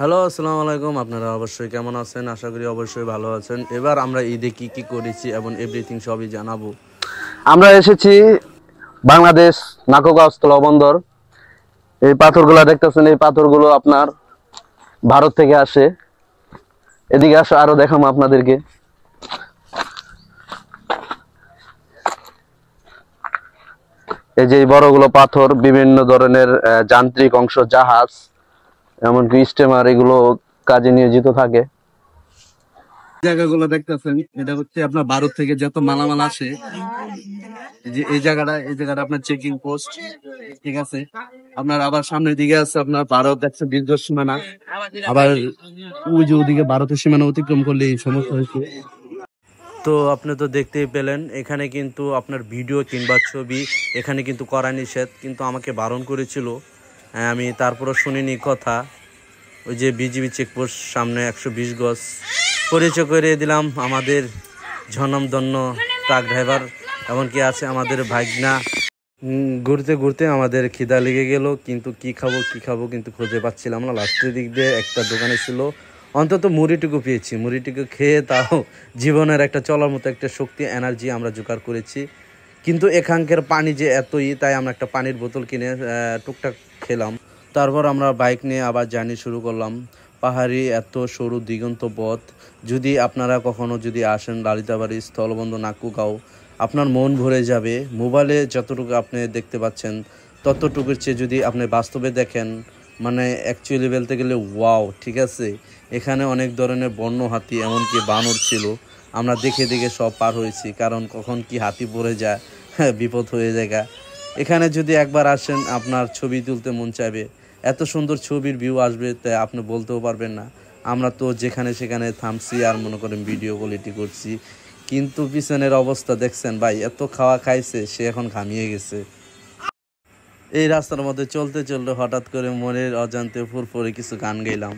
Hello, আসসালামু আলাইকুম। আপনারা অবশ্যই কেমন আছেন? আশা করি অবশ্যই ভালো আছেন। এবার আমরা ঈদে কি কি করেছি এবং এভরিথিং সবই জানাবো। আমরা এসেছি বাংলাদেশ নাকোগাঁও স্থলবন্দর। এই পাথরগুলো দেখতেছেন, এই পাথরগুলো আপনার ভারত থেকে আসে। এদিকে আসো, আরো দেখাবো আপনাদেরকে। এই যে বড়গুলো পাথর বিভিন্ন ধরনের যান্ত্রিক অংশ, জাহাজ, এমনকি স্টিমার, এগুলো কাজে নিয়োজিত থাকে। জায়গাগুলো দেখতেছেন, এটা হচ্ছে আপনার ভারত থেকে যত মালামাল আসে। যে এই জায়গাটা আপনার চেকিং পোস্ট, ঠিক আছে। আপনার আবার সামনের দিকে আছে আপনার ভারত দেখছে বিদ্যুৎ সীমানা। আবার ওই যে ওদিকে ভারতের সীমানা অতিক্রম করলে এই সমস্যা হয়েছে। তো আপনি তো দেখতেই পেলেন, এখানে কিন্তু আপনার ভিডিও কিংবা ছবি এখানে কিন্তু করা নিষেধ, কিন্তু আমাকে বারণ করেছিল। আমি তারপরও শুনিনি কথা। ওই যে বিজিবি চেকপোস্ট সামনে 120 গজ পরিচয় করে দিলাম আমাদের ঝনমধন্য ট্রাক ড্রাইভার, এমনকি আছে আমাদের ভাগনা। ঘুরতে ঘুরতে আমাদের খিদা লেগে গেল, কিন্তু কি খাবো কিন্তু খুঁজে পাচ্ছিলাম না। লাস্টের দিক দিয়ে একটা দোকানে ছিল, অন্তত মুড়িটুকু পেয়েছি। মুড়িটুকু খেয়ে তাও জীবনের একটা চলার মতো একটা শক্তি, এনার্জি আমরা জোগাড় করেছি। কিন্তু এখানকার পানি যে এতই, তাই আমরা একটা পানির বোতল কিনে টুকটাক খেলাম। তারপর আমরা বাইক নিয়ে আবার জার্নি শুরু করলাম। পাহাড়ি এত সরু দিগন্ত পথ, যদি আপনারা কখনো যদি আসেন লালিতাবাড়ি স্থলবন্দর নাকুগাঁও, আপনার মন ভরে যাবে। মোবাইলে যতটুকু আপনি দেখতে পাচ্ছেন ততটুকুর চেয়ে যদি আপনি বাস্তবে দেখেন, মানে অ্যাকচুয়ালি বলতে গেলে ওয়াও, ঠিক আছে। এখানে অনেক ধরনের বন্য হাতি, এমনকি বানর ছিল। আমরা দেখে দেখে সব পার হয়েছি, কারণ কখন কি হাতি পড়ে যায়, হ্যাঁ, বিপদ হয়ে যায়। এখানে যদি একবার আসেন আপনার ছবি তুলতে মন চাইবে। এত সুন্দর ছবির ভিউ আসবে তাই আপনি বলতেও পারবেন না। আমরা তো যেখানে সেখানে থামছি আর মনে করেন ভিডিও কোয়ালিটি করছি, কিন্তু পিছনের অবস্থা দেখছেন ভাই, এত খাওয়া খাইছে সে এখন ঘামিয়ে গেছে। এই রাস্তার মধ্যে চলতে চলতে হঠাৎ করে মনের অজান্তে ফুরফুরে কিছু গান গাইলাম।